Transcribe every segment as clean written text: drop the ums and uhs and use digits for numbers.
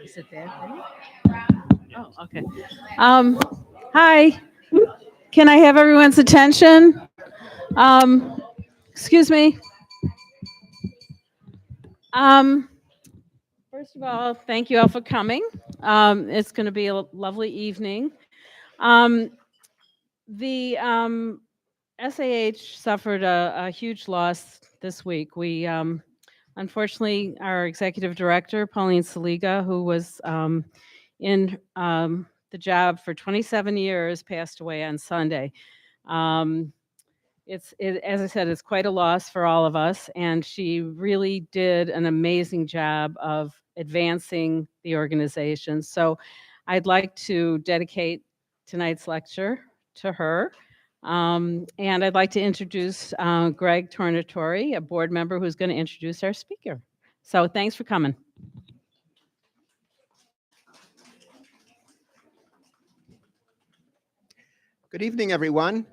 Is it there? Oh, okay. Hi. Can I have everyone's attention? Excuse me. Um, First of all, thank you all for coming. It's going to be a lovely evening. Um, the SAH suffered a huge loss this week. We unfortunately, our executive director, Pauline Saliga, who was in the job for 27 years, passed away on Sunday. As I said, it's quite a loss for all of us, and she really did an amazing job of advancing the organization. So I'd like to dedicate tonight's lecture to her. And I'd like to introduce Greg Tornatore, a board member who's going to introduce our speaker. So thanks for coming. Good evening, everyone.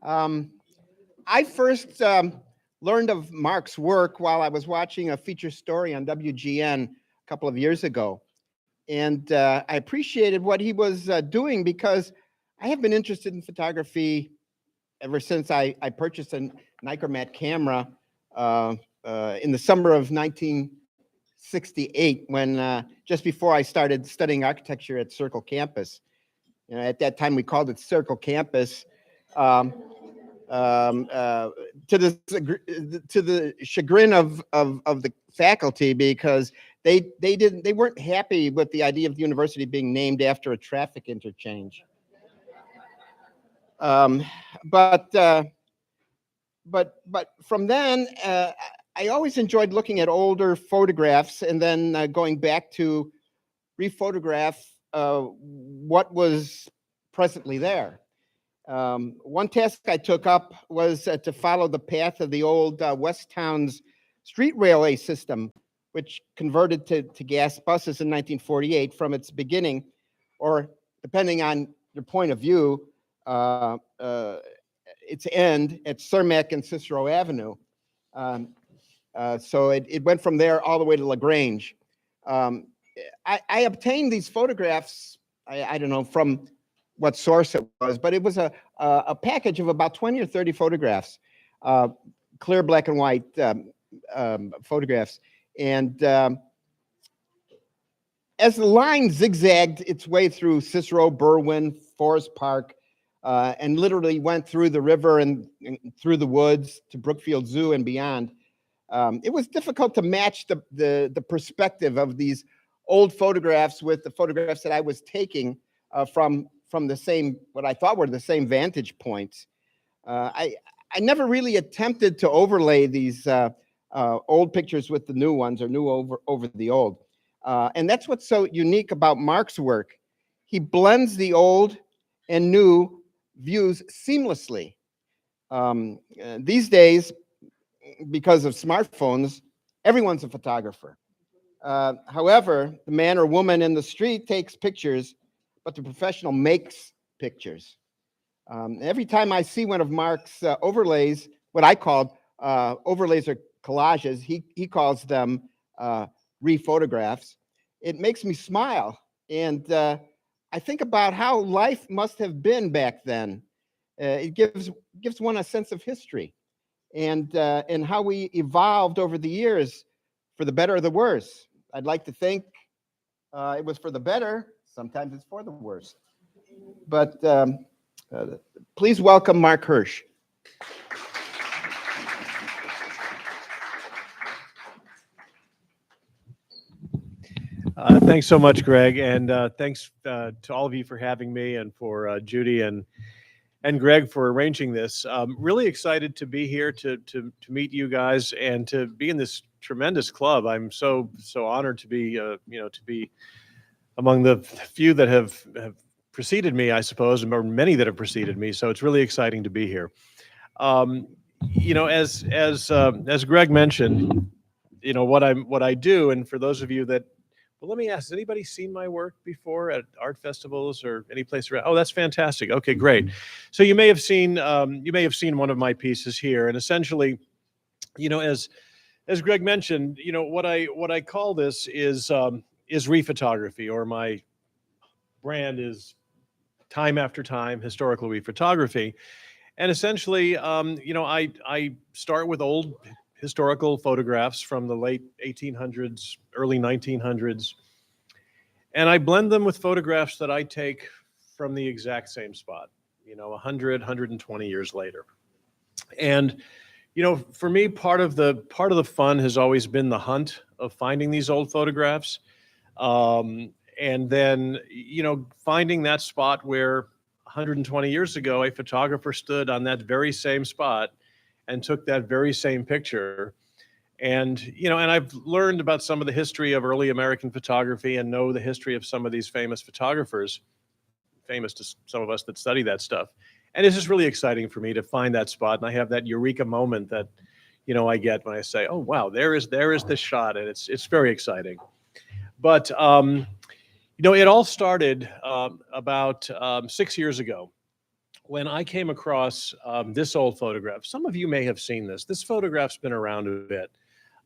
I first learned of Mark's work while I was watching a feature story on WGN a couple of years ago. And I appreciated what he was doing because I have been interested in photography ever since I purchased a Nicormat camera in the summer of 1968, when just before I started studying architecture at Circle Campus. You know, at that time we called it Circle Campus, to the chagrin of the faculty, because they weren't happy with the idea of the university being named after a traffic interchange. But from then, I always enjoyed looking at older photographs and then going back to rephotograph what was presently there. One task I took up was to follow the path of the old West Towns street railway system, which converted to gas buses in 1948 from its beginning, or depending on your point of view, its end at Cermak and Cicero Avenue. So it went from there all the way to LaGrange. I obtained these photographs, I don't know from what source it was, but it was a package of about 20 or 30 photographs, clear black and white photographs. And as the line zigzagged its way through Cicero, Berwyn, Forest Park, and literally went through the river and through the woods to Brookfield Zoo and beyond, it was difficult to match the perspective of these old photographs with the photographs that I was taking from the same, what I thought were the same vantage points. I never really attempted to overlay these old pictures with the new ones, or new over the old. And that's what's so unique about Mark's work. He blends the old and new views seamlessly. These days, because of smartphones, everyone's a photographer. However, the man or woman in the street takes pictures, but the professional makes pictures. Every time I see one of Mark's overlays, what I called overlays or collages, he calls them rephotographs, it makes me smile. And I think about how life must have been back then. It gives one a sense of history, and how we evolved over the years, for the better or the worse. I'd like to think it was for the better. Sometimes it's for the worse. But please welcome Mark Hirsch. Thanks so much, Greg, and thanks to all of you for having me, and for Judy and Greg for arranging this. Really excited to be here to meet you guys and to be in this tremendous club. I'm so honored to be to be among the few that have preceded me, I suppose, or many that have preceded me. So it's really exciting to be here. as Greg mentioned, what I do, and for those of you that, well, let me ask: has anybody seen my work before at art festivals or any place around? Oh, that's fantastic. Okay, great. So you may have seen one of my pieces here, and essentially, as Greg mentioned, what I call this is rephotography, or my brand is time after time historical rephotography. And essentially, I start with old historical photographs from the late 1800s, early 1900s, and I blend them with photographs that I take from the exact same spot, 100, 120 years later. And for me, part of the fun has always been the hunt of finding these old photographs, and then finding that spot where 120 years ago a photographer stood on that very same spot and took that very same picture. And and I've learned about some of the history of early American photography and know the history of some of these famous photographers, famous to some of us that study that stuff. And it's just really exciting for me to find that spot, and I have that eureka moment that I get when I say, "Oh wow, there is this shot," and it's very exciting. But it all started about 6 years ago when I came across this old photograph. Some of you may have seen this. This photograph's been around a bit.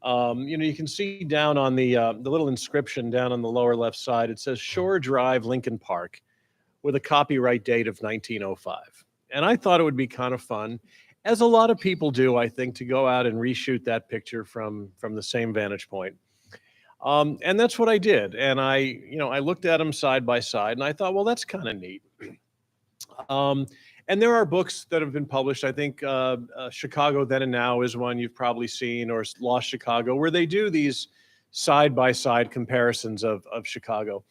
You can see down on the little inscription down on the lower left side. It says Shore Drive, Lincoln Park, with a copyright date of 1905. And I thought it would be kind of fun, as a lot of people do, I think, to go out and reshoot that picture from the same vantage point. And that's what I did. And I looked at them side by side, and I thought, well, that's kind of neat. And there are books that have been published. I think Chicago Then and Now is one you've probably seen, or Lost Chicago, where they do these side-by-side comparisons of Chicago.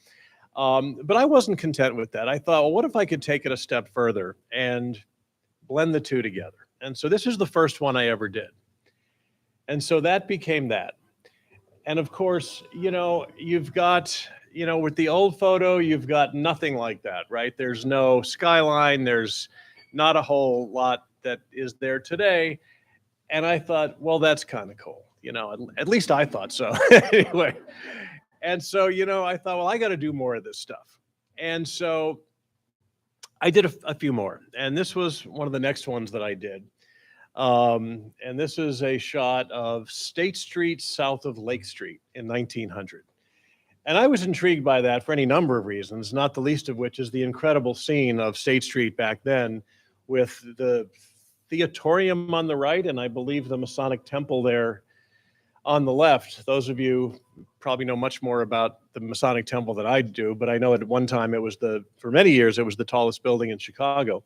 But I wasn't content with that. I thought, well, what if I could take it a step further and blend the two together? And so this is the first one I ever did. And so that became that. And of course, you've got, with the old photo, you've got nothing like that, right? There's no skyline. There's not a whole lot that is there today. And I thought, well, that's kind of cool. At least I thought so. Anyway. And so, I thought, well, I got to do more of this stuff. And so I did a few more. And this was one of the next ones that I did. And this is a shot of State Street south of Lake Street in 1900. And I was intrigued by that for any number of reasons, not the least of which is the incredible scene of State Street back then, with the Theatorium on the right, and I believe the Masonic Temple there on the left. Those of you probably know much more about the Masonic Temple than I do, but I know at one time for many years, it was the tallest building in Chicago.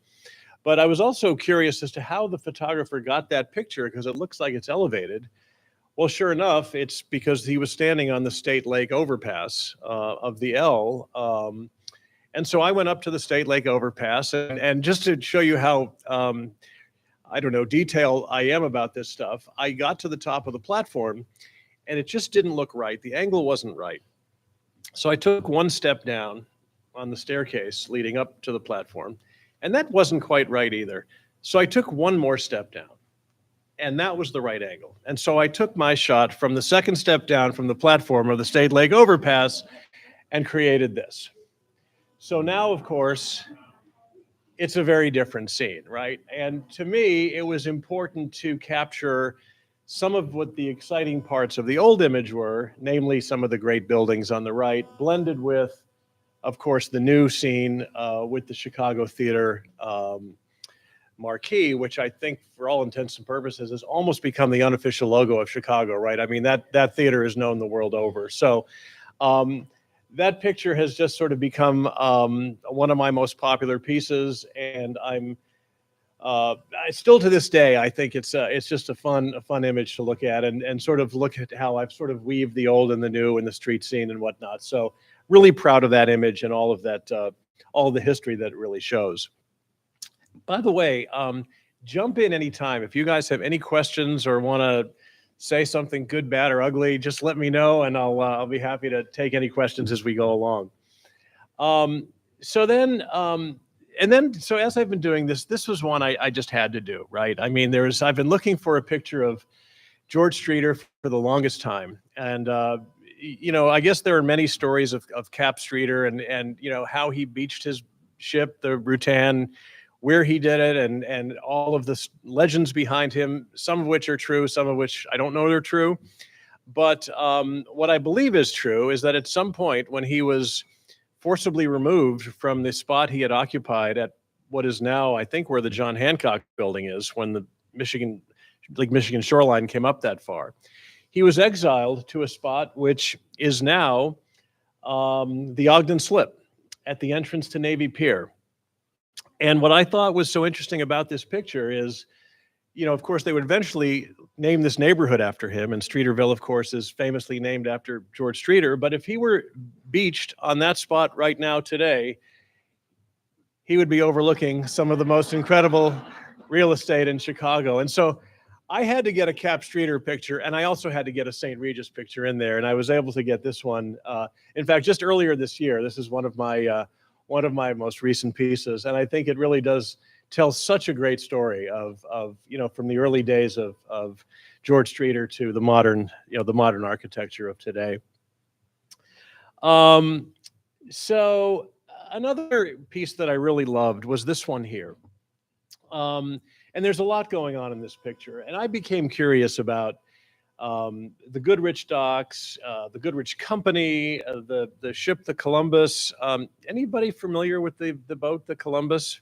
But I was also curious as to how the photographer got that picture, because it looks like it's elevated. Well, sure enough, it's because he was standing on the State Lake overpass of the L. And so I went up to the State Lake overpass, and just to show you how, detailed I am about this stuff, I got to the top of the platform, and it just didn't look right. The angle wasn't right. So I took one step down on the staircase leading up to the platform, and that wasn't quite right either. So I took one more step down, and that was the right angle. And so I took my shot from the second step down from the platform of the State Lake overpass and created this. So now, of course, it's a very different scene, right? And to me, it was important to capture some of what the exciting parts of the old image were, namely some of the great buildings on the right, blended with, of course, the new scene with the Chicago Theater marquee, which I think for all intents and purposes has almost become the unofficial logo of Chicago, right? I mean, that theater is known the world over. So that picture has just sort of become one of my most popular pieces, and I'm still to this day, I think it's just a fun image to look at, and sort of look at how I've sort of weaved the old and the new and the street scene and whatnot. So really proud of that image and all of that, all the history that it really shows. By the way, jump in anytime. If you guys have any questions or want to say something good, bad, or ugly, just let me know, and I'll be happy to take any questions as we go along. So then, and then, so as I've been doing this, this was one I just had to do, right? I mean, I've been looking for a picture of George Streeter for the longest time. And, I guess there are many stories of Cap Streeter and, how he beached his ship, the Rutan, where he did it, and all of the legends behind him, some of which are true, some of which I don't know they're true. But what I believe is true is that at some point when he was forcibly removed from the spot he had occupied at what is now, I think, where the John Hancock building is, when the Lake Michigan shoreline came up that far, he was exiled to a spot which is now the Ogden Slip at the entrance to Navy Pier. And what I thought was so interesting about this picture is, of course, they would eventually name this neighborhood after him, and Streeterville, of course, is famously named after George Streeter. But if he were beached on that spot right now today, he would be overlooking some of the most incredible real estate in Chicago. And so I had to get a Cap Streeter picture, and I also had to get a St. Regis picture in there, and I was able to get this one. In fact, just earlier this year, this is one of my most recent pieces, and I think it really does tell such a great story of from the early days of George Streeter to the modern architecture of today. So another piece that I really loved was this one here. And there's a lot going on in this picture, and I became curious about the Goodrich docks, the Goodrich Company, the ship, the Columbus. Anybody familiar with the boat, the Columbus?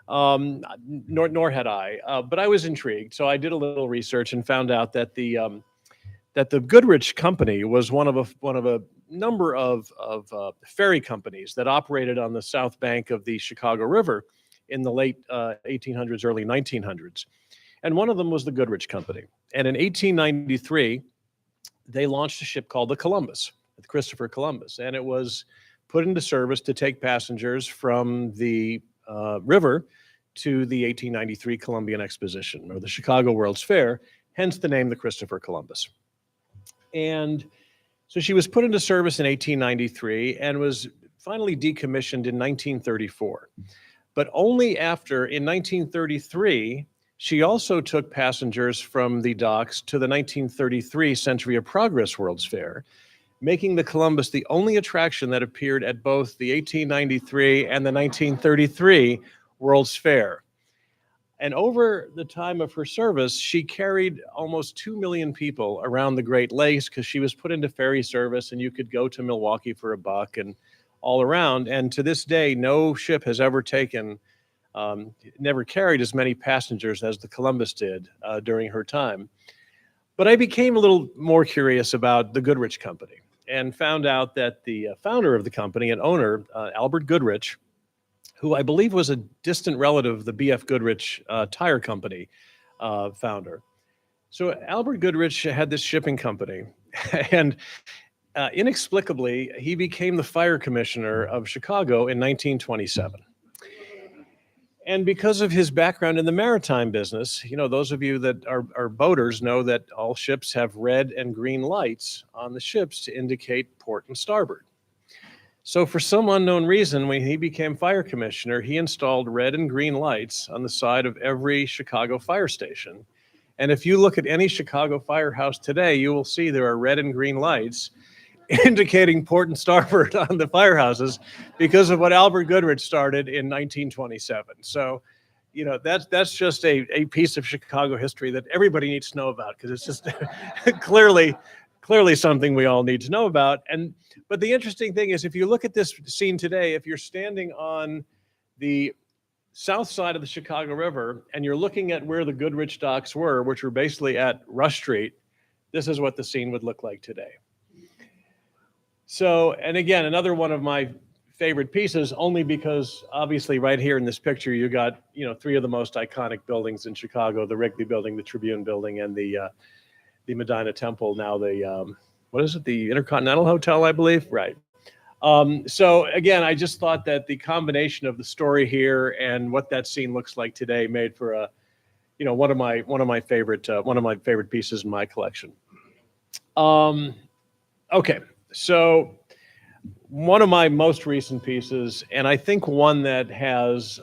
Nor had I, but I was intrigued. So I did a little research and found out that the Goodrich Company was one of a number of ferry companies that operated on the south bank of the Chicago River in the late 1800s, early 1900s. And one of them was the Goodrich Company. And in 1893, they launched a ship called the Columbus, the Christopher Columbus. And it was put into service to take passengers from the river to the 1893 Columbian Exposition, or the Chicago World's Fair, hence the name the Christopher Columbus. And so she was put into service in 1893 and was finally decommissioned in 1934. But only after, in 1933, she also took passengers from the docks to the 1933 Century of Progress World's Fair, making the Columbus the only attraction that appeared at both the 1893 and the 1933 World's Fair. And over the time of her service, she carried almost 2 million people around the Great Lakes because she was put into ferry service, and you could go to Milwaukee for a buck and all around. And to this day, no ship has ever never carried as many passengers as the Columbus did during her time. But I became a little more curious about the Goodrich Company and found out that the founder of the company and owner, Albert Goodrich, who I believe was a distant relative of the B.F. Goodrich Tire Company founder. So Albert Goodrich had this shipping company, and inexplicably, he became the fire commissioner of Chicago in 1927. And because of his background in the maritime business, those of you that are boaters know that all ships have red and green lights on the ships to indicate port and starboard. So for some unknown reason, when he became fire commissioner, he installed red and green lights on the side of every Chicago fire station. And if you look at any Chicago firehouse today, you will see there are red and green lights indicating port and starboard on the firehouses because of what Albert Goodrich started in 1927. So, that's just a piece of Chicago history that everybody needs to know about, because it's just clearly something we all need to know about. But the interesting thing is, if you look at this scene today, if you're standing on the south side of the Chicago River and you're looking at where the Goodrich docks were, which were basically at Rush Street, this is what the scene would look like today. So, and again, another one of my favorite pieces, only because obviously right here in this picture, you got, three of the most iconic buildings in Chicago: the Wrigley Building, the Tribune Building, and the Medina Temple, now the, the Intercontinental Hotel, I believe? Right. So again, I just thought that the combination of the story here and what that scene looks like today made for one of my favorite pieces in my collection. Okay. So one of my most recent pieces, and I think one that has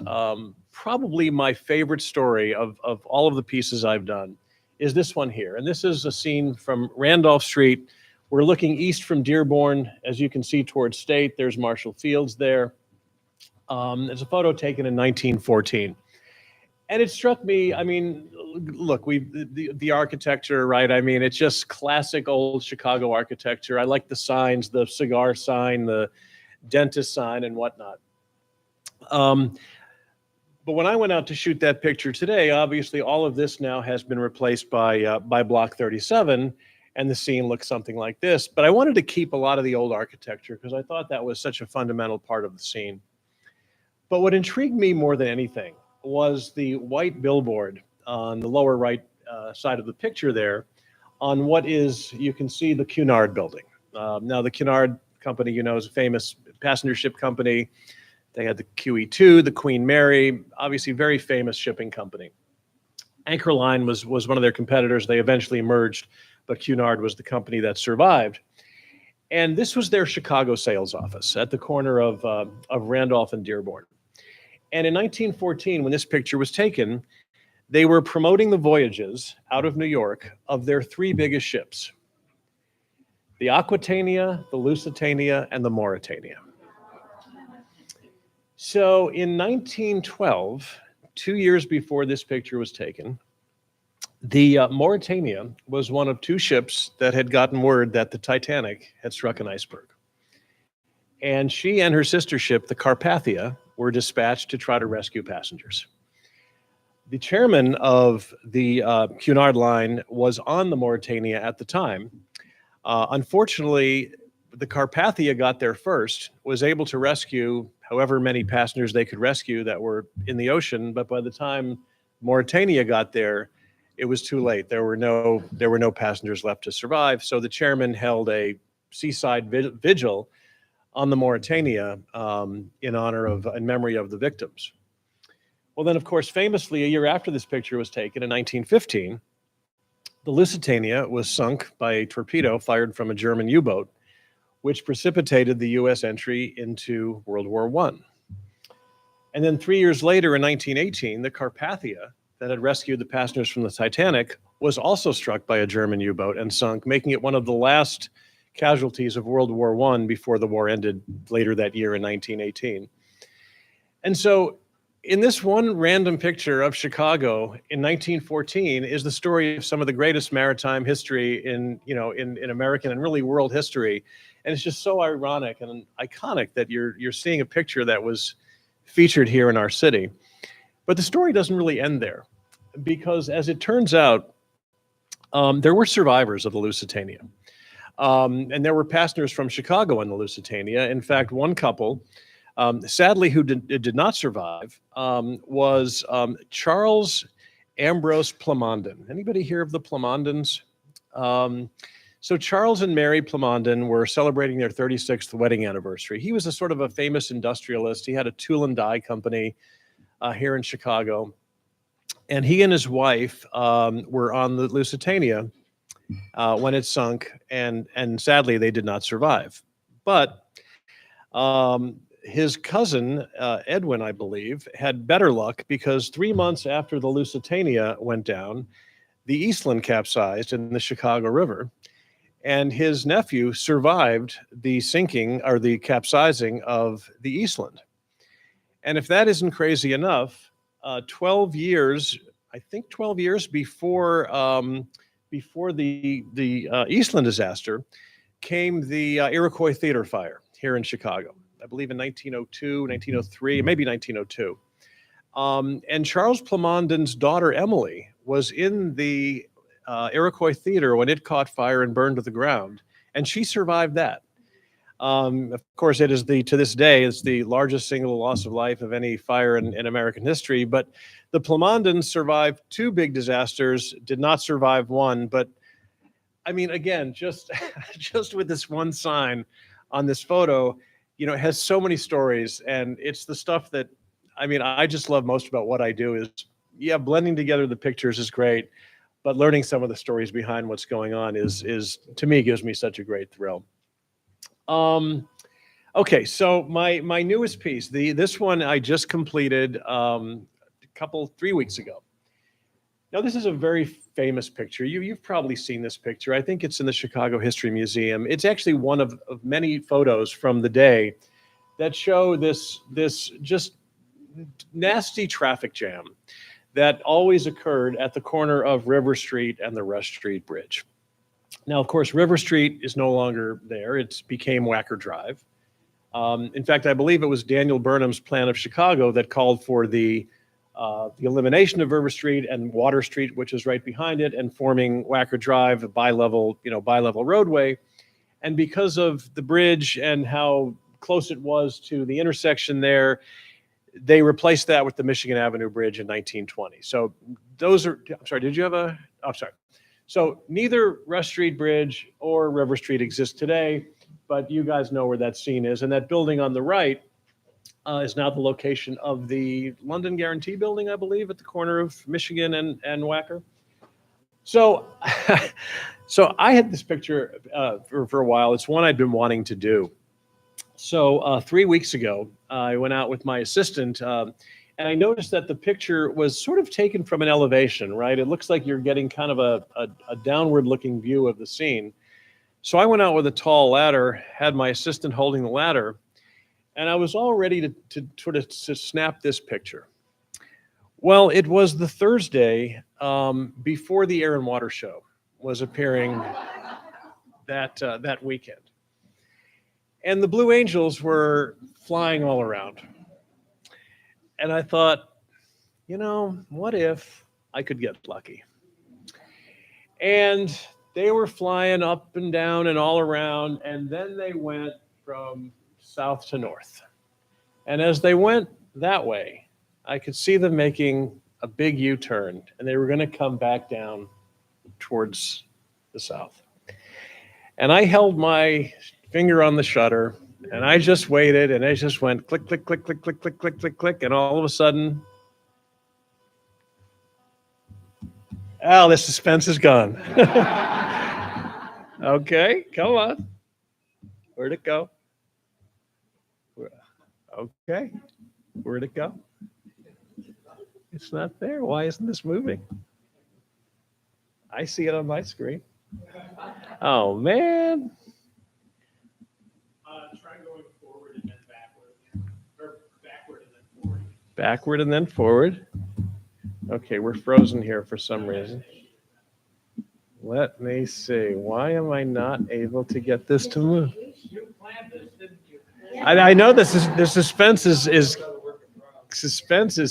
probably my favorite story of all of the pieces I've done, is this one here. And this is a scene from Randolph Street. We're looking east from Dearborn, as you can see, towards State. There's Marshall Fields there. There's a photo taken in 1914. And it struck me, I mean, look, the architecture, right? I mean, it's just classic old Chicago architecture. I like the signs, the cigar sign, the dentist sign, and whatnot. But when I went out to shoot that picture today, obviously all of this now has been replaced by Block 37, and the scene looks something like this. But I wanted to keep a lot of the old architecture because I thought that was such a fundamental part of the scene. But what intrigued me more than anything was the white billboard on the lower right side of the picture there on what is, you can see, the Cunard building. Now, the Cunard company, you know, is a famous passenger ship company. They had the QE2, the Queen Mary, obviously very famous shipping company. Anchor Line was one of their competitors. They eventually merged, but Cunard was the company that survived. And this was their Chicago sales office at the corner of Randolph and Dearborn. And in 1914, when this picture was taken, they were promoting the voyages out of New York of their three biggest ships, the Aquitania, the Lusitania, and the Mauretania. So in 1912, 2 years before this picture was taken, the Mauretania was one of two ships that had gotten word that the Titanic had struck an iceberg. And she and her sister ship, the Carpathia, were dispatched to try to rescue passengers. The chairman of the Cunard line was on the Mauretania at the time. Unfortunately, the Carpathia got there first, was able to rescue however many passengers they could rescue that were in the ocean, but by the time Mauretania got there, it was too late. There were no passengers left to survive, so the chairman held a seaside vigil on the Mauretania in memory of the victims. Well, then, of course, famously, a year after this picture was taken in 1915, the Lusitania was sunk by a torpedo fired from a German U-boat, which precipitated the U.S. entry into World War I. And then 3 years later, in 1918, the Carpathia, that had rescued the passengers from the Titanic, was also struck by a German U-boat and sunk, making it one of the last casualties of World War I before the war ended later that year in 1918. And so in this one random picture of Chicago in 1914 is the story of some of the greatest maritime history in American and really world history. And it's just so ironic and iconic that you're seeing a picture that was featured here in our city. But the story doesn't really end there, because as it turns out, there were survivors of the Lusitania. And there were passengers from Chicago in the Lusitania. In fact, one couple, sadly, who did not survive, was Charles Ambrose Plamondon. Anybody hear of the Plamondons? So Charles and Mary Plamondon were celebrating their 36th wedding anniversary. He was a sort of a famous industrialist. He had a tool and die company here in Chicago. And he and his wife were on the Lusitania when it sunk, and sadly they did not survive. But his cousin Edwin, I believe, had better luck, because 3 months after the Lusitania went down, the Eastland capsized in the Chicago River, and his nephew survived the sinking or the capsizing of the Eastland. And if that isn't crazy enough, 12 years before the Eastland disaster came the Iroquois Theater fire here in Chicago, I believe in 1902, 1903, maybe 1902. And Charles Plamondon's daughter, Emily, was in the Iroquois Theater when it caught fire and burned to the ground, and she survived that. Of course, it is to this day, it's the largest single loss of life of any fire in American history. But the Plamondons survived two big disasters, did not survive one. But I mean, again, just with this one sign on this photo, it has so many stories, and it's the stuff that, I mean, I just love most about what I do is, blending together the pictures is great, but learning some of the stories behind what's going on is to me, gives me such a great thrill. Okay, so my newest piece, this one I just completed 3 weeks ago. Now, this is a very famous picture. You've probably seen this picture. I think it's in the Chicago History Museum. It's actually one of many photos from the day that show this just nasty traffic jam that always occurred at the corner of River Street and the Rush Street Bridge. Now, of course, River Street is no longer there. It became Wacker Drive. In fact, I believe it was Daniel Burnham's plan of Chicago that called for the elimination of River Street and Water Street, which is right behind it, and forming Wacker Drive, a bi-level roadway. And because of the bridge and how close it was to the intersection there, they replaced that with the Michigan Avenue Bridge in 1920. So those are, I'm sorry, did you have a, I'm sorry. So neither Rush Street Bridge or River Street exists today, but you guys know where that scene is. And that building on the right is now the location of the London Guarantee Building, I believe, at the corner of Michigan and Wacker. So, so I had this picture for a while. It's one I'd been wanting to do. So 3 weeks ago, I went out with my assistant, and I noticed that the picture was sort of taken from an elevation, right? It looks like you're getting kind of a downward-looking view of the scene. So I went out with a tall ladder, had my assistant holding the ladder, and I was all ready to snap this picture. Well, it was the Thursday before the Air and Water Show was appearing that weekend. And the Blue Angels were flying all around. And I thought, you know, what if I could get lucky? And they were flying up and down and all around, and then they went from south to north. And as they went that way, I could see them making a big U-turn, and they were going to come back down towards the south. And I held my finger on the shutter, and I just waited, and I just went click, click, click, click, click, click, click, click, click, and all of a sudden, oh, the suspense is gone. Okay, come on. Where'd it go? Okay, where'd it go? It's not there. Why isn't this moving? I see it on my screen. Oh, man. Try going forward and then backward. Or backward and then forward. Backward and then forward. Okay, we're frozen here for some reason. Let me see. Why am I not able to get this to move? You planned this, didn't you? I know the suspense is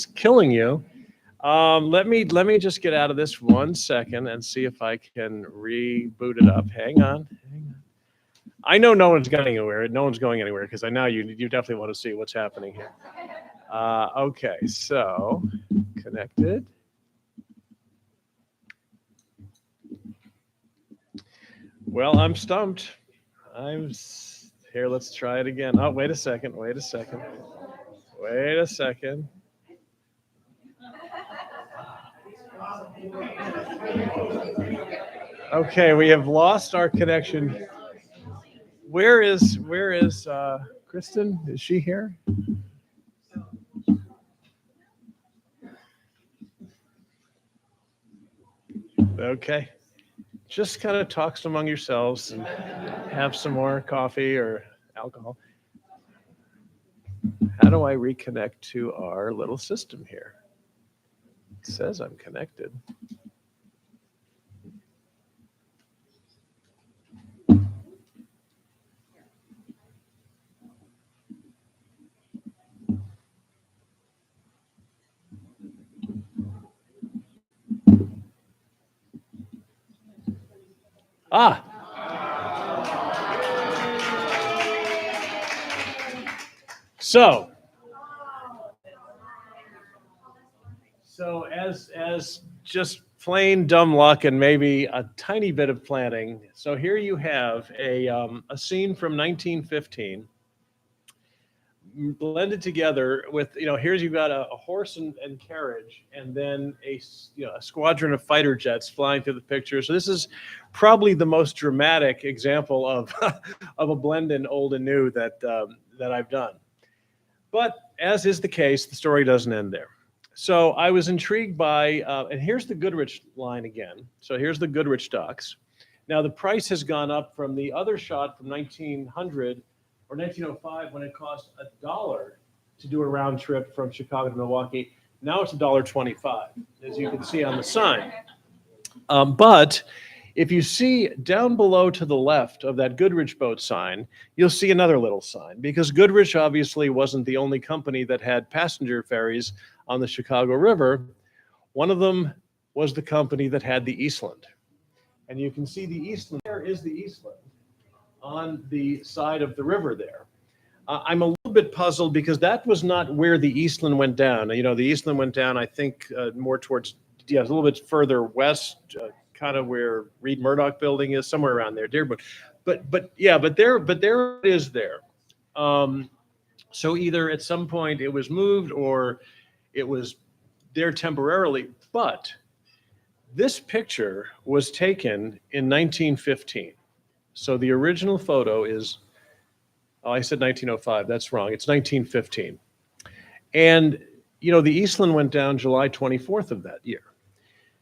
killing you. Let me just get out of this 1 second and see if I can reboot it up. Hang on. I know no one's going anywhere. No one's going anywhere because I know you definitely want to see what's happening here. Okay, so connected. Well, I'm stumped. Here, let's try it again. Oh, wait a second. Okay, we have lost our connection. Where is Kristen? Is she here? Okay. Just kind of talk among yourselves and have some more coffee or alcohol. How do I reconnect to our little system here? It says I'm connected. So as just plain dumb luck and maybe a tiny bit of planning. So here you have a scene from 1915 blended together with, here's you've got a horse and carriage, and then a squadron of fighter jets flying through the picture. So this is probably the most dramatic example of of a blend in old and new that that I've done. But as is the case, the story doesn't end there. So I was intrigued by, and here's the Goodrich line again. So here's the Goodrich docks. Now the price has gone up from the other shot from 1900 or 1905 when it cost $1 to do a round trip from Chicago to Milwaukee. Now it's $1.25, as you can see on the sign. But if you see down below to the left of that Goodrich boat sign, you'll see another little sign, because Goodrich obviously wasn't the only company that had passenger ferries on the Chicago River. One of them was the company that had the Eastland. And you can see the Eastland. There is the Eastland on the side of the river there. I'm a little bit puzzled because that was not where the Eastland went down. You know, the Eastland went down, I think, more towards, a little bit further west, kind of where Reed Murdoch building is, somewhere around there, Dearborn. But there it is there. So either at some point it was moved or it was there temporarily. But this picture was taken in 1915. So the original photo is, oh, I said 1905. That's wrong. It's 1915. And, you know, the Eastland went down July 24th of that year.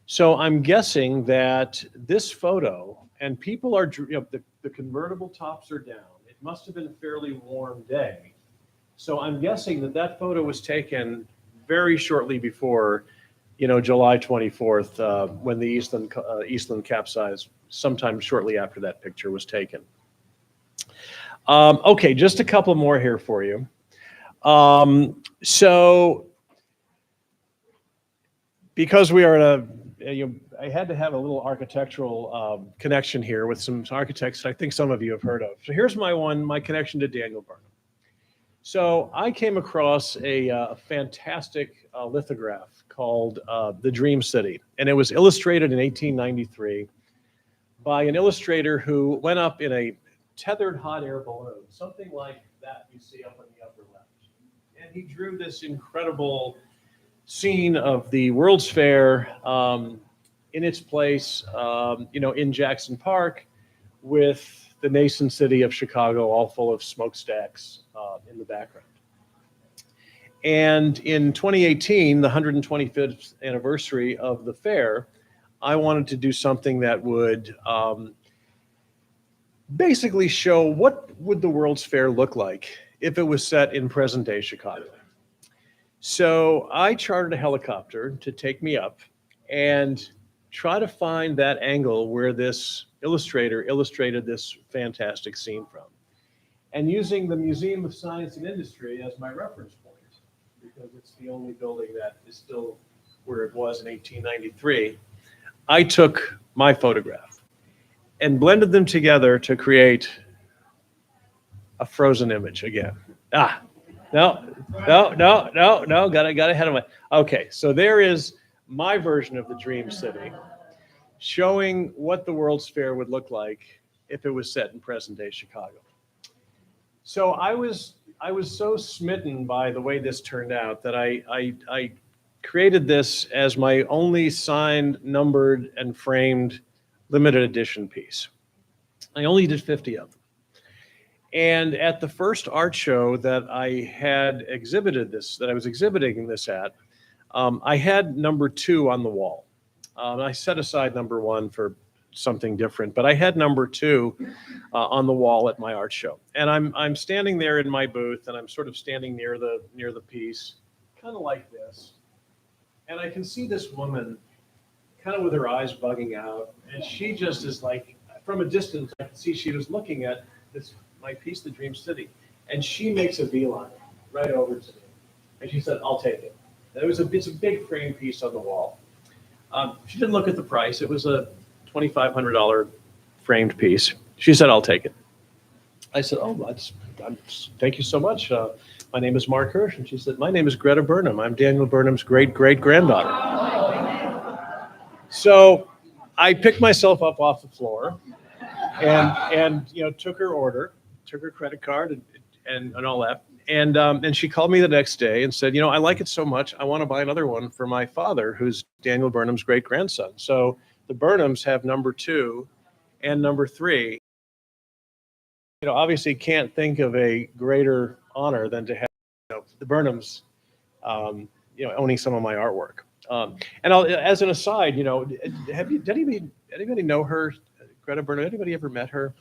So I'm guessing that this photo, and people are, you know, the convertible tops are down. It must have been a fairly warm day. So I'm guessing that that photo was taken very shortly before, you know, July 24th, when the Eastland capsized, sometime shortly after that picture was taken. Okay, just a couple more here for you. So because we are in a, I had to have a little architectural connection here with some architects I think some of you have heard of. So here's my connection to Daniel Burnham. So I came across a fantastic lithograph called The Dream City, and it was illustrated in 1893 by an illustrator who went up in a tethered hot air balloon, something like that you see up in the upper left. And he drew this incredible scene of the World's Fair in its place, you know, in Jackson Park, with the nascent city of Chicago all full of smokestacks in the background. And in 2018, the 125th anniversary of the fair, I wanted to do something that would basically show what would the World's Fair look like if it was set in present-day Chicago. So I chartered a helicopter to take me up and try to find that angle where this illustrator illustrated this fantastic scene from. And using the Museum of Science and Industry as my reference point, because it's the only building that is still where it was in 1893, I took my photograph and blended them together to create a frozen image again. No, got ahead of my, okay, so there is my version of the Dream City, showing what the World's Fair would look like if it was set in present-day Chicago. So I was so smitten by the way this turned out that I created this as my only signed, numbered, and framed limited edition piece. I only did 50 of them. And at the first art show that I had exhibited this, that I was exhibiting this at, I had number 2 on the wall. I set aside number 1 for something different, but I had number 2 on the wall at my art show. And I'm standing there in my booth, and I'm sort of standing near the piece, kind of like this. And I can see this woman kind of with her eyes bugging out, and she just is like, from a distance, I could see she was looking at my piece, The Dream City, and she makes a beeline right over to me. And she said, "I'll take it." It's a big frame piece on the wall. She didn't look at the price. It was a $2,500 framed piece. She said, "I'll take it." I said, "Oh, thank you so much. My name is Mark Hirsch." And she said, "My name is Greta Burnham. I'm Daniel Burnham's great-great-granddaughter." So I picked myself up off the floor and you know, took her order, took her credit card and all that. And she called me the next day and said, "You know, I like it so much, I want to buy another one for my father, who's Daniel Burnham's great-grandson." So the Burnhams have number 2 and number 3. You know, obviously can't think of a greater honor than to have the Burnhams, owning some of my artwork. And as an aside, did anybody know her, Greta Burnham? Anybody ever met her?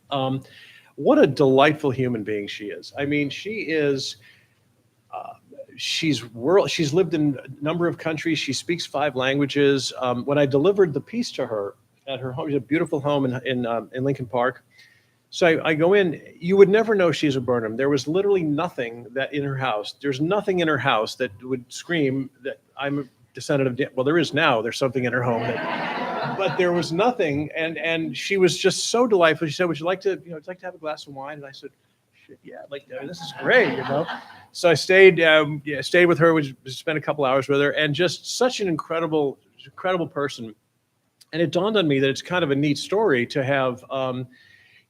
What a delightful human being she is. I mean, she is. She's lived in a number of countries. She speaks 5 languages. When I delivered the piece to her at her home, she has a beautiful home in Lincoln Park. So I go in, you would never know she's a Burnham. There was literally nothing that in her house. There's nothing in her house that would scream that I'm a descendant of, well, there is now, there's something in her home but there was nothing. And she was just so delightful. She said, would you like to have a glass of wine? And I said, yeah, this is great, So I stayed with her. We spent a couple hours with her, and just such an incredible person. And it dawned on me that it's kind of a neat story to have,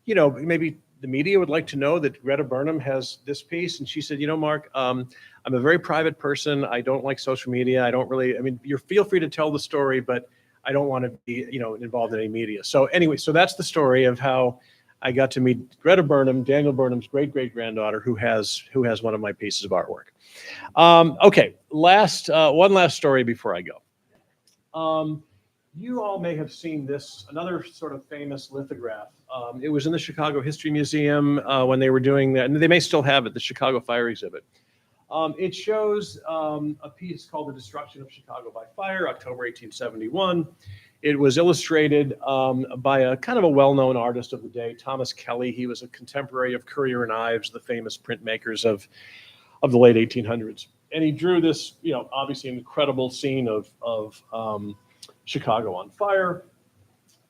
maybe the media would like to know that Greta Burnham has this piece. And she said, Mark, I'm a very private person. I don't like social media. I don't really, feel free to tell the story, but I don't want to be, involved in any media. So anyway, so that's the story of how I got to meet Greta Burnham, Daniel Burnham's great-great-granddaughter, who has one of my pieces of artwork. Okay, one last story before I go. You all may have seen another sort of famous lithograph. It was in the Chicago History Museum when they were doing that, and they may still have it, the Chicago Fire Exhibit. It shows a piece called The Destruction of Chicago by Fire, October 1871. It was illustrated by a kind of a well-known artist of the day, Thomas Kelly. He was a contemporary of Currier and Ives, the famous printmakers of the late 1800s. And he drew this, obviously an incredible scene of Chicago on fire,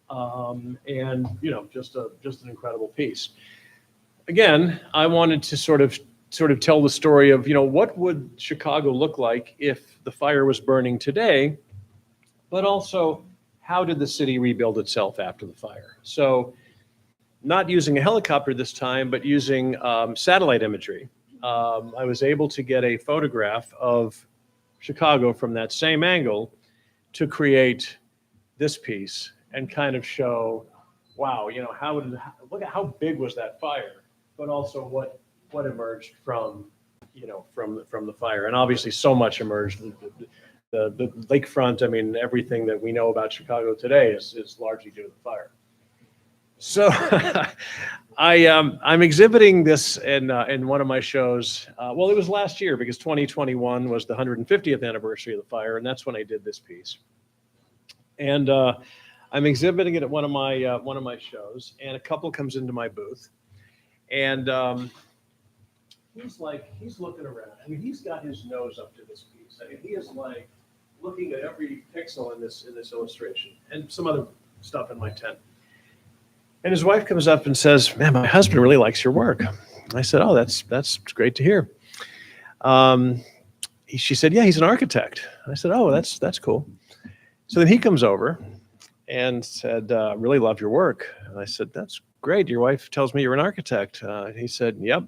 and just an incredible piece. Again, I wanted to sort of tell the story of what would Chicago look like if the fire was burning today, but also how did the city rebuild itself after the fire? So, not using a helicopter this time, but using satellite imagery. I was able to get a photograph of Chicago from that same angle to create this piece and kind of show, wow, look at how big was that fire, but also what emerged from the fire. And obviously so much emerged. The lakefront, everything that we know about Chicago today is largely due to the fire. So I'm exhibiting this in one of my shows. Well, it was last year because 2021 was the 150th anniversary of the fire, and that's when I did this piece. And I'm exhibiting it at one of my shows, and a couple comes into my booth, and he's looking around. He's got his nose up to this piece. He is looking at every pixel in this illustration and some other stuff in my tent. And his wife comes up and says, "Man, my husband really likes your work." I said, "Oh, that's great to hear." She said, "Yeah, he's an architect." I said, "Oh, that's cool." So then he comes over and said, "Really love your work." And I said, "That's great. Your wife tells me you're an architect." He said, "Yep."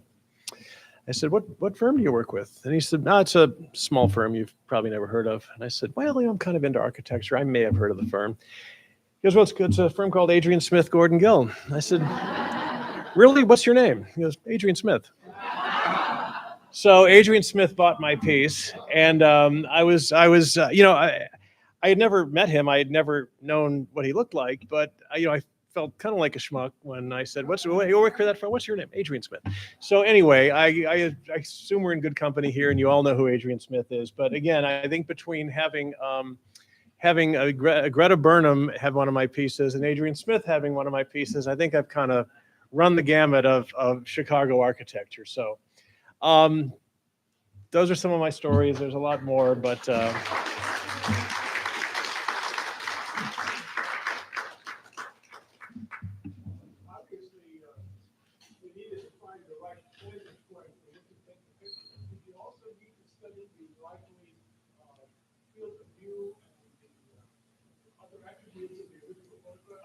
I said, what firm do you work with? And he said, "No, it's a small firm you've probably never heard of." And I said, "Well, I'm kind of into architecture. I may have heard of the firm." He goes, "Well, it's a firm called Adrian Smith Gordon Gill." I said, "Really? What's your name?" He goes, "Adrian Smith." So Adrian Smith bought my piece, and I had never met him. I had never known what he looked like, but I felt kind of like a schmuck when I said, you work for that firm? What's your name?" "Adrian Smith." So anyway, I assume we're in good company here, and you all know who Adrian Smith is. But again, I think between having a Greta Burnham have one of my pieces and Adrian Smith having one of my pieces, I think I've kind of run the gamut of Chicago architecture. So those are some of my stories. There's a lot more, but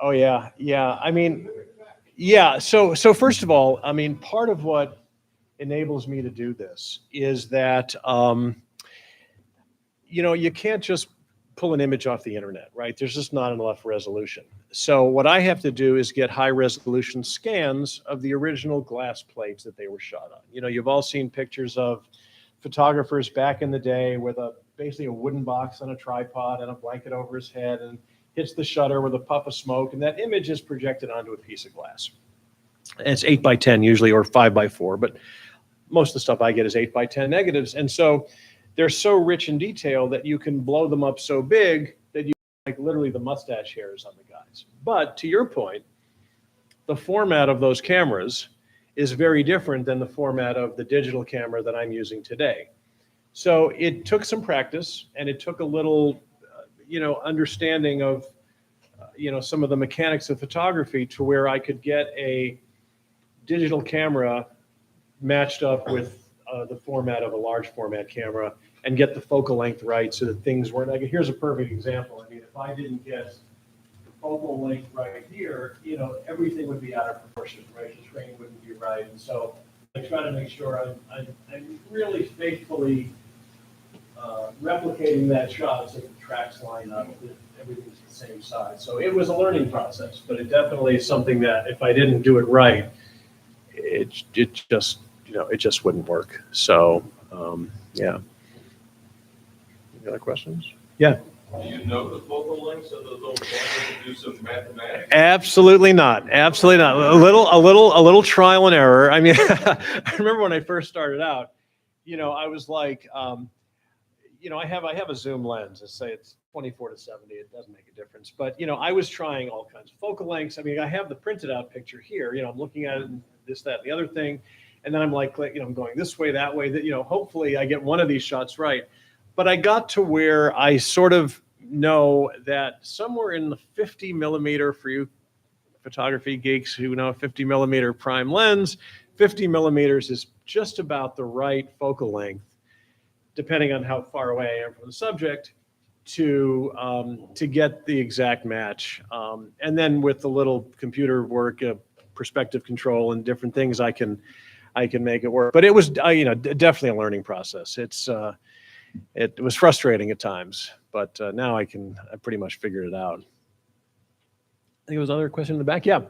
oh yeah. Yeah. So first of all, part of what enables me to do this is that you can't just pull an image off the internet, right? There's just not enough resolution. So what I have to do is get high resolution scans of the original glass plates that they were shot on. You know, you've all seen pictures of photographers back in the day with basically a wooden box on a tripod and a blanket over his head, and hits the shutter with a puff of smoke, and that image is projected onto a piece of glass. And it's 8x10 usually, or 5x4, but most of the stuff I get is 8x10 negatives. And so they're so rich in detail that you can blow them up so big that you like literally the mustache hairs on the guys. But to your point, the format of those cameras is very different than the format of the digital camera that I'm using today. So it took some practice, and it took a little, understanding of, some of the mechanics of photography to where I could get a digital camera matched up with the format of a large format camera and get the focal length right so that things weren't like, here's a perfect example. I mean, if I didn't get the focal length right here, everything would be out of proportion, right? The screen wouldn't be right. And so I try to make sure I'm really faithfully replicating that shot so the tracks line up, that everything's the same size. So it was a learning process, but it definitely is something that if I didn't do it right, it just wouldn't work. So, yeah. Any other questions? Yeah. Do you know the focal lengths of those little cameras to do some mathematics? Absolutely not. Absolutely not. A little trial and error. I mean, I remember when I first started out, I was like, I have a zoom lens. Let's say it's 24 to 70. It doesn't make a difference. But, I was trying all kinds of focal lengths. I mean, I have the printed out picture here. I'm looking at it and this, that, and the other thing. And then I'm like, I'm going this way, that way, that, hopefully I get one of these shots right. But I got to where I sort of know that somewhere in the 50 millimeter, for you photography geeks who know a 50 millimeter prime lens, 50 millimeters is just about the right focal length, depending on how far away I am from the subject, to get the exact match. And then with the little computer work, perspective control and different things, I can make it work. But it was, definitely a learning process. It was frustrating at times, but now I pretty much figured it out. I think there was another question in the back. Yeah.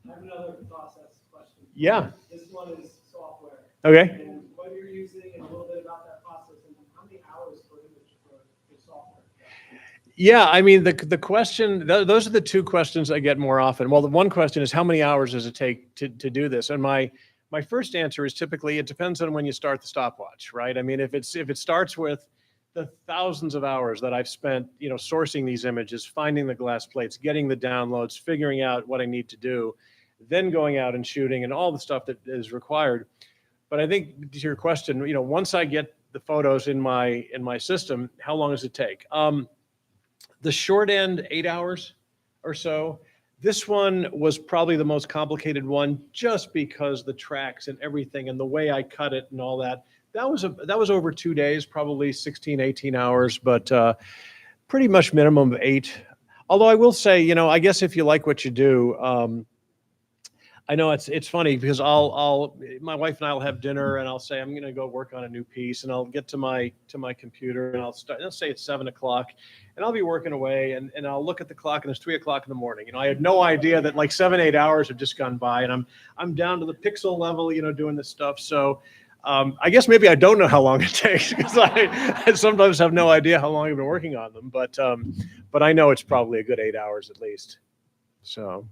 I have another process question. Yeah. This one is software. Okay. And what you're using and a little bit about that process and how many hours per image for software. Yeah, I mean, the question, those are the two questions I get more often. Well, the one question is how many hours does it take to do this? And my first answer is typically it depends on when you start the stopwatch, right? I mean, if it starts with the thousands of hours that I've spent, sourcing these images, finding the glass plates, getting the downloads, figuring out what I need to do, then going out and shooting and all the stuff that is required. But I think to your question, once I get the photos in my system, how long does it take? The short end, 8 hours or so. This one was probably the most complicated one just because the tracks and everything and the way I cut it and all that. That was over 2 days, probably 16, 18 hours, but pretty much minimum of 8. Although I will say, I guess if you like what you do, I know it's funny because my wife and I will have dinner and I'll say I'm going to go work on a new piece and I'll get to my computer and let's say it's 7 o'clock and I'll be working away and I'll look at the clock and it's 3 o'clock in the morning. I had no idea that like 7-8 hours have just gone by and I'm down to the pixel level, doing this stuff. So I guess maybe I don't know how long it takes because I sometimes have no idea how long I've been working on them, but I know it's probably a good 8 hours at least. So.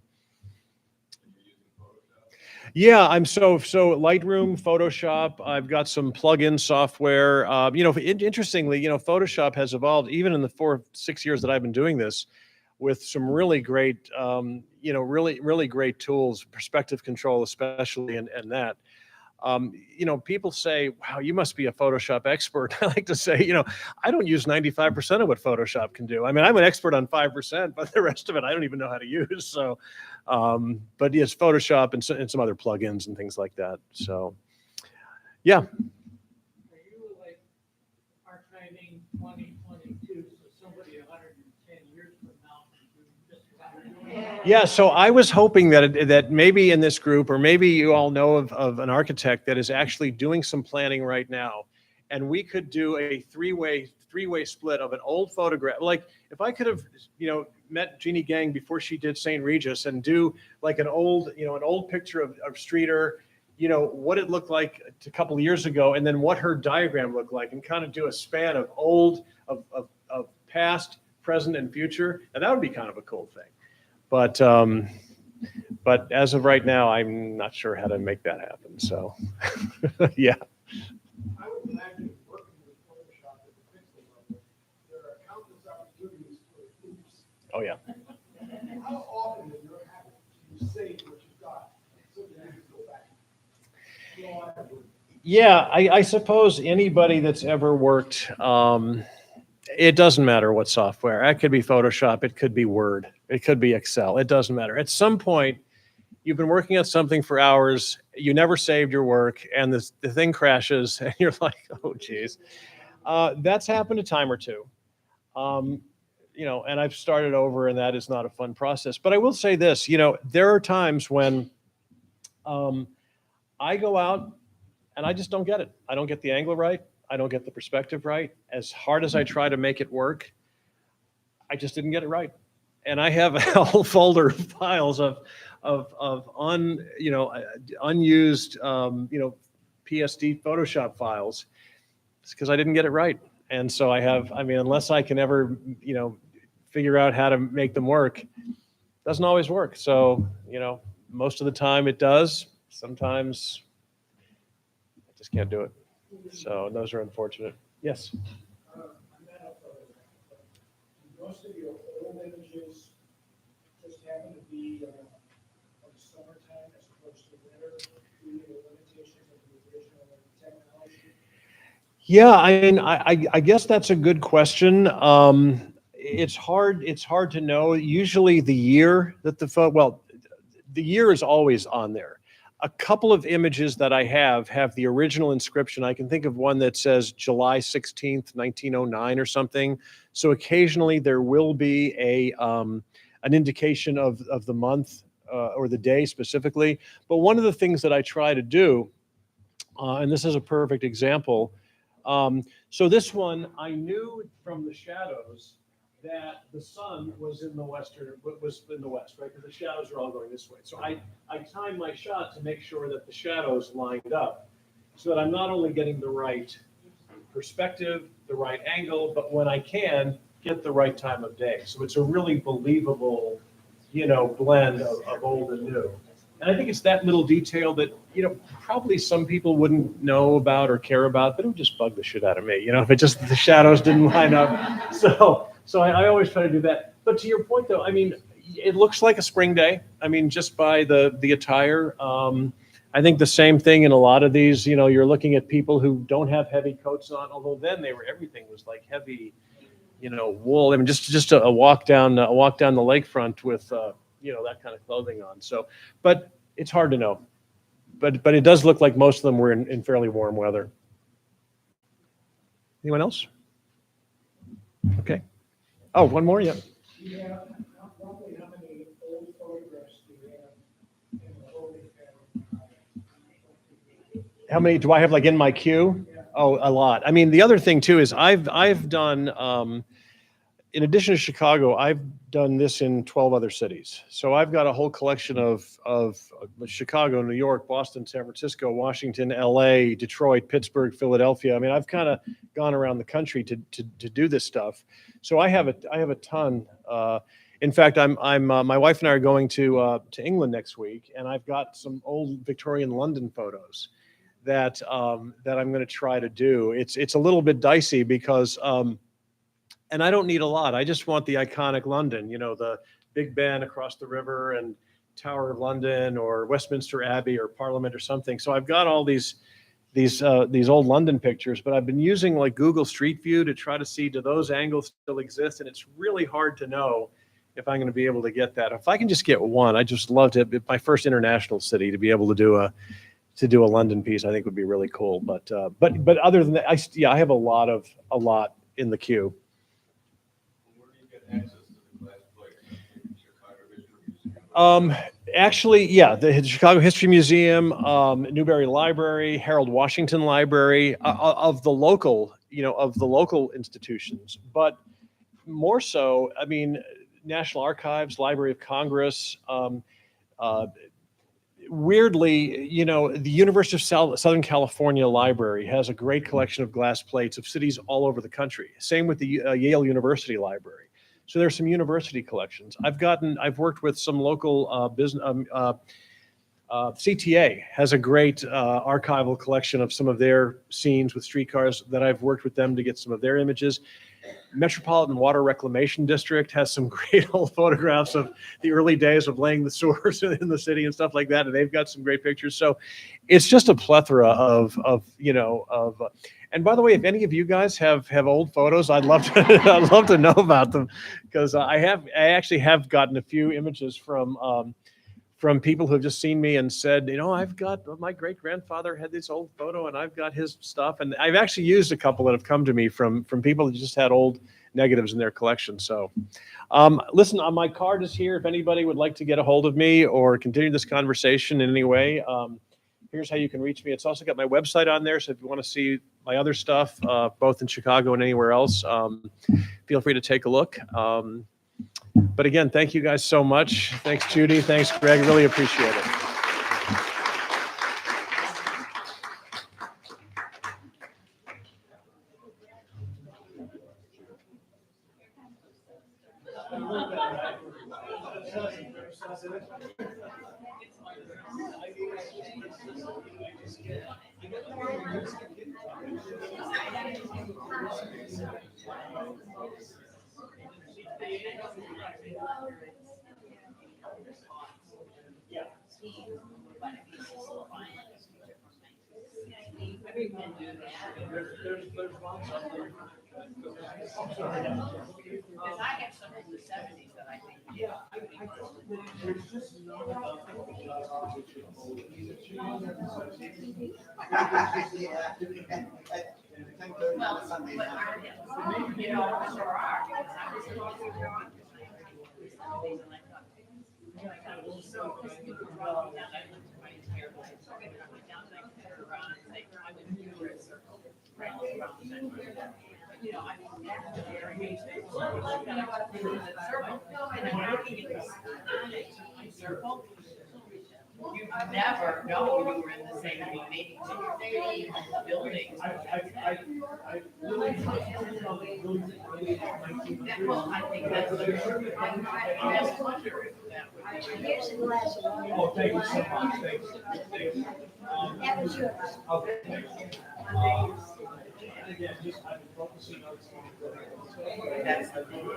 Yeah, I'm so Lightroom, Photoshop. I've got some plug-in software. Interestingly, Photoshop has evolved even in the 4-6 years that I've been doing this, with some really great, really great tools, perspective control especially, and that. People say, wow, you must be a Photoshop expert. I like to say, I don't use 95% of what Photoshop can do. I mean, I'm an expert on 5%, but the rest of it, I don't even know how to use. So, but yes, Photoshop and some other plugins and things like that. So, yeah. Are you like archiving 2022 so somebody 110 years from now can do just about Yeah, so I was hoping that maybe in this group, or maybe you all know of an architect that is actually doing some planning right now and we could do a three-way split of an old photograph. Like if I could have, met Jeannie Gang before she did St. Regis and do like an old picture of Streeter, what it looked like a couple of years ago, and then what her diagram looked like, and kind of do a span of of past, present, and future. And that would be kind of a cool thing. But as of right now, I'm not sure how to make that happen. So, yeah. I would imagine working with Photoshop at the pixel level, there are countless opportunities for oops. Oh, yeah. How often in your habit do you save what you've got so that you can go back? Yeah, I suppose anybody that's ever worked, it doesn't matter what software. It could be Photoshop, it could be Word, it could be Excel. It doesn't matter. At some point, you've been working on something for hours, you never saved your work, and the thing crashes, and you're like, oh, geez. That's happened a time or two. And I've started over, and that is not a fun process. But I will say this, there are times when I go out and I just don't get it. I don't get the angle right. I don't get the perspective right. As hard as I try to make it work, I just didn't get it right. And I have a whole folder of files of unused PSD Photoshop files. It's because I didn't get it right. And so unless I can ever, figure out how to make them work, it doesn't always work. So, most of the time it does. Sometimes I just can't do it. So those are unfortunate. Yes. I'm not a photographer, but do most of your old images just happen to be of summertime as opposed to winter due to the limitations of the original technology? Yeah, I guess that's a good question. It's hard to know. Usually the year that the year is always on there. A couple of images that I have the original inscription. I can think of one that says July 16th, 1909 or something. So occasionally there will be an indication of the month or the day specifically. But one of the things that I try to do, and this is a perfect example. So this one, I knew from the shadows that the sun was in the west, right? Because the shadows are all going this way. So I timed my shot to make sure that the shadows lined up so that I'm not only getting the right perspective, the right angle, but when I can, get the right time of day. So it's a really believable, blend of old and new. And I think it's that little detail that, probably some people wouldn't know about or care about, but it would just bug the shit out of me, if it just, the shadows didn't line up. So I always try to do that. But to your point though, it looks like a spring day. Just by the attire. I think the same thing in a lot of these, you're looking at people who don't have heavy coats on, although then everything was like heavy, wool. Just a walk down the lakefront with, that kind of clothing on. So, but it's hard to know. But it does look like most of them were in fairly warm weather. Anyone else? Okay. Oh, one more, yeah. Yeah, roughly how many old photographs do you have in the holding pattern? How many do I have in my queue? Oh, a lot. The other thing too is I've done, in addition to Chicago, I've done this in 12 other cities. So I've got a whole collection of Chicago, New York, Boston, San Francisco, Washington, LA, Detroit, Pittsburgh, Philadelphia. I've kind of gone around the country to do this stuff. So I have a ton. In fact, my wife and I are going to England next week, and I've got some old Victorian London photos that I'm going to try to do. It's a little bit dicey because. And I don't need a lot. I just want the iconic London, the Big Ben across the river and Tower of London or Westminster Abbey or Parliament or something. So I've got all these old London pictures, but I've been using Google Street View to try to see, do those angles still exist? And it's really hard to know if I'm going to be able to get that. If I can just get one, I just love to, my first international city, to be able to do a London piece, I think would be really cool. But other than that, I have a lot in the queue. Where do you get access to the glass plate? Chicago History Museum? Actually, yeah, the Chicago History Museum, Newberry Library, Harold Washington Library, of the local, of the local institutions. But more so, I mean, National Archives, Library of Congress, uh, weirdly, the University of Southern California Library has a great collection of glass plates of cities all over the country. Same with the Yale University Library. So there's some university collections. I've worked with some local business. CTA has a great archival collection of some of their scenes with streetcars that I've worked with them to get some of their images. Metropolitan Water Reclamation District has some great old photographs of the early days of laying the sewers in the city and stuff like that, and they've got some great pictures. So it's just a plethora of and by the way, if any of you guys have old photos, I'd love to I'd love to know about them, because I actually have gotten a few images from people who have just seen me and said, I've got, my great grandfather had this old photo and I've got his stuff. And I've actually used a couple that have come to me from people who just had old negatives in their collection. So listen, my card is here. If anybody would like to get a hold of me or continue this conversation in any way, here's how you can reach me. It's also got my website on there. So if you want to see my other stuff, both in Chicago and anywhere else, feel free to take a look. But again, thank you guys so much. Thanks, Judy. Thanks, Greg. Really appreciate it. You never know you were in the same building. Well, I think that's the wonder. Here's the glass of water. Oh, thank you so much. Thank you. That was yours. Okay, thank you. And again, just I've been focusing on some. That's the thing.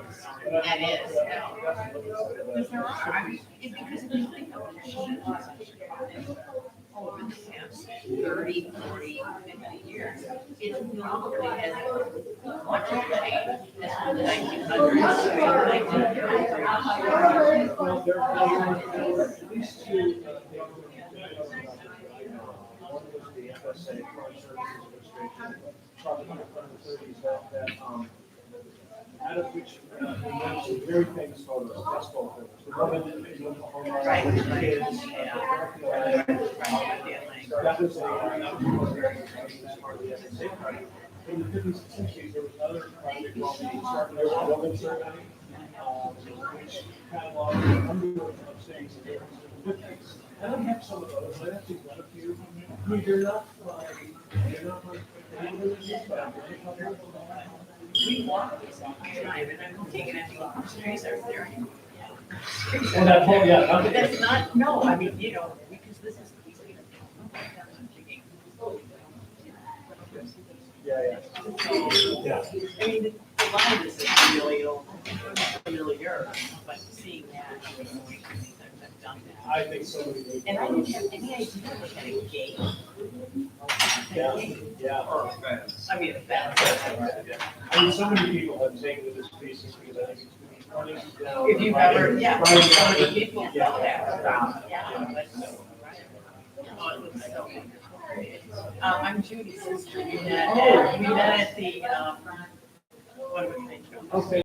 That is. Because there are, I mean, because if you think of it, over the past 30, 40, 50 years, it probably has much changed as the 1900s. Well, there were at least two. One was the FSA, Foreign Services Administration, probably in the 30s, out of which we have some very famous photos, baseball photos. The woman in Oklahoma, Right. with the kids. That was part of the FSA project. In the 50s and 60s, there was another project called the Starkville Woman Survey, which cataloged a number of things in the 50s. And I have some of those. I actually got a few. I mean, they're not like, We walk this all the time, and I'm taking it to the streets over there. well, that whole, yeah. But that's not, no, I mean, because this is. Yeah. I mean, a lot of this is really familiar, but seeing that, I've done that. I think so many people. And I didn't have any idea what kind of gate. Yeah. I mean, that's. I mean, so many people have taken this piece because I think it's running down. If you've ever, yeah, Running so down. many people know that. Yeah. Yeah, but so, oh, it looks so good. I'm Judy's sister. We met at the, what do we think? Okay.